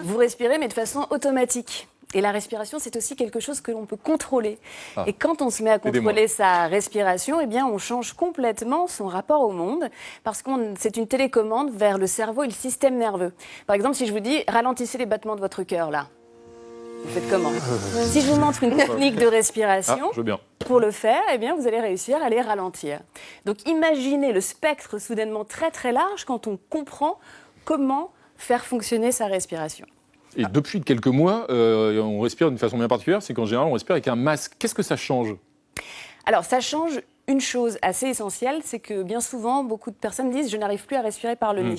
vous respirez, mais de façon automatique. Et la respiration, c'est aussi quelque chose que l'on peut contrôler. Et quand on se met à contrôler sa respiration, eh bien, on change complètement son rapport au monde, parce que c'est une télécommande vers le cerveau et le système nerveux. Par exemple, si je vous dis « ralentissez les battements de votre cœur », là, vous faites comment? Si je vous montre une technique de respiration, je veux bien. Pour le faire, eh bien, vous allez réussir à les ralentir. Donc imaginez le spectre soudainement très très large quand on comprend comment faire fonctionner sa respiration. Et depuis quelques mois, on respire d'une façon bien particulière, c'est qu'en général, on respire avec un masque. Qu'est-ce que ça change? Alors, ça change une chose assez essentielle, c'est que bien souvent, beaucoup de personnes disent « je n'arrive plus à respirer par le nez ».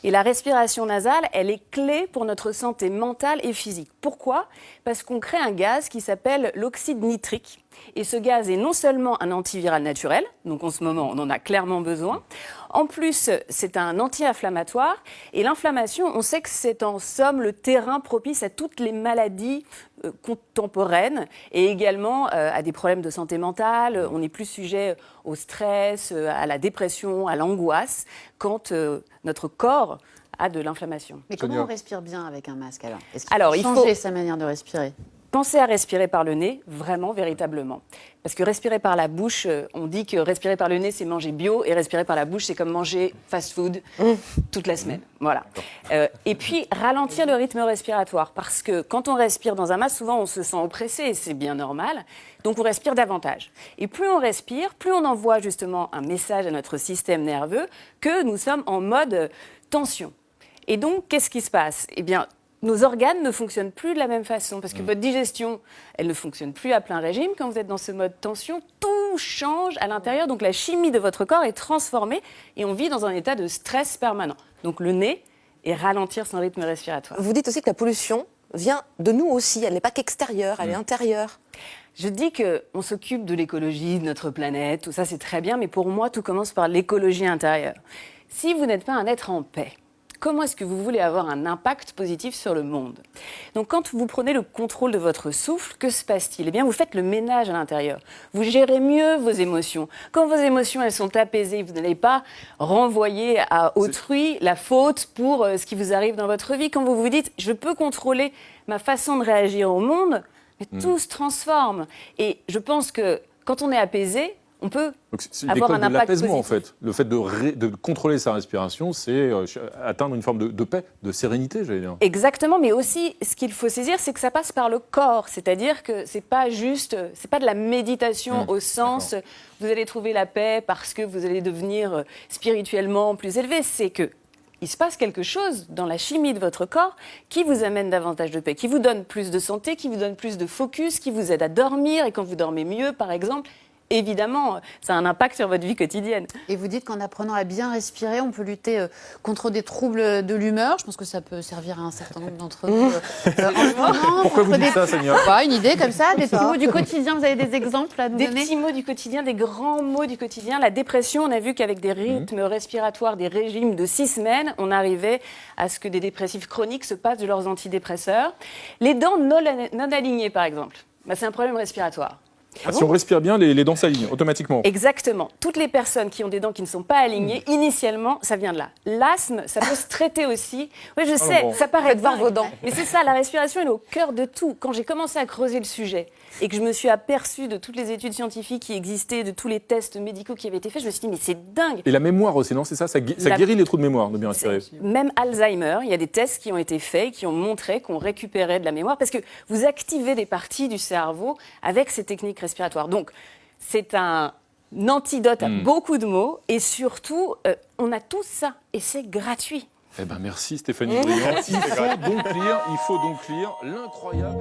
Et la respiration nasale, elle est clé pour notre santé mentale et physique. Pourquoi? Parce qu'on crée un gaz qui s'appelle l'oxyde nitrique. Et ce gaz est non seulement un antiviral naturel, donc en ce moment, on en a clairement besoin. En plus, c'est un anti-inflammatoire. Et l'inflammation, on sait que c'est en somme le terrain propice à toutes les maladies contemporaines et également à des problèmes de santé mentale. On est plus sujet au stress, à la dépression, à l'angoisse, quand notre corps a de l'inflammation. Mais comment on respire bien avec un masque alors? Est-ce qu'il faut changer sa manière de respirer? Pensez à respirer par le nez, vraiment, véritablement. Parce que respirer par la bouche, on dit que respirer par le nez, c'est manger bio, et respirer par la bouche, c'est comme manger fast-food toute la semaine. Voilà. Et puis, ralentir le rythme respiratoire. Parce que quand on respire dans un masque, souvent, on se sent oppressé, et c'est bien normal. Donc, on respire davantage. Et plus on respire, plus on envoie justement un message à notre système nerveux que nous sommes en mode tension. Et donc, qu'est-ce qui se passe? Eh bien, nos organes ne fonctionnent plus de la même façon parce que votre digestion, elle ne fonctionne plus à plein régime. Quand vous êtes dans ce mode tension, tout change à l'intérieur. Donc la chimie de votre corps est transformée et on vit dans un état de stress permanent. Donc le nez et ralentir son rythme respiratoire. Vous dites aussi que la pollution vient de nous aussi. Elle n'est pas qu'extérieure, elle est intérieure. Je dis qu'on s'occupe de l'écologie, de notre planète, tout ça c'est très bien, mais pour moi tout commence par l'écologie intérieure. Si vous n'êtes pas un être en paix, comment est-ce que vous voulez avoir un impact positif sur le monde? Donc quand vous prenez le contrôle de votre souffle, que se passe-t-il? Eh bien, vous faites le ménage à l'intérieur. Vous gérez mieux vos émotions. Quand vos émotions, elles sont apaisées, vous n'allez pas renvoyer à autrui la faute pour ce qui vous arrive dans votre vie. Quand vous vous dites, je peux contrôler ma façon de réagir au monde, mais tout se transforme. Et je pense que quand on est apaisé, on peut avoir un impact positif. En fait. Le fait de contrôler sa respiration, c'est atteindre une forme de paix, de sérénité, j'allais dire. Exactement, mais aussi, ce qu'il faut saisir, c'est que ça passe par le corps. C'est-à-dire que c'est pas de la méditation au sens, vous allez trouver la paix parce que vous allez devenir spirituellement plus élevé. C'est que il se passe quelque chose dans la chimie de votre corps qui vous amène davantage de paix, qui vous donne plus de santé, qui vous donne plus de focus, qui vous aide à dormir. Et quand vous dormez mieux, par exemple, évidemment, ça a un impact sur votre vie quotidienne. Et vous dites qu'en apprenant à bien respirer, on peut lutter contre des troubles de l'humeur. Je pense que ça peut servir à un certain nombre d'entre nous. Pourquoi vous dites ça, Sonia? Une idée comme ça, des petits mots du quotidien. Vous avez des exemples à nous donner? Des petits mots du quotidien, des grands mots du quotidien. La dépression, on a vu qu'avec des rythmes respiratoires, des régimes de 6 semaines, on arrivait à ce que des dépressifs chroniques se passent de leurs antidépresseurs. Les dents non alignées, par exemple, c'est un problème respiratoire. Si on respire bien, les dents s'alignent automatiquement. Exactement. Toutes les personnes qui ont des dents qui ne sont pas alignées, initialement, ça vient de là. L'asthme, ça peut se traiter aussi. Oui, je sais, ça paraît voir vos dents. Mais c'est ça, la respiration, elle est au cœur de tout. Quand j'ai commencé à creuser le sujet et que je me suis aperçue de toutes les études scientifiques qui existaient, de tous les tests médicaux qui avaient été faits, je me suis dit, mais c'est dingue. Et la mémoire aussi, non? C'est ça, ça guérit les trous de mémoire, de bien respirer. Même Alzheimer, il y a des tests qui ont été faits, qui ont montré qu'on récupérait de la mémoire, parce que vous activez des parties du cerveau avec ces techniques respiratoires. Donc, c'est un antidote à beaucoup de maux, et surtout, on a tout ça, et c'est gratuit. Eh ben merci Stéphanie Briand. Il faut donc lire L'incroyable.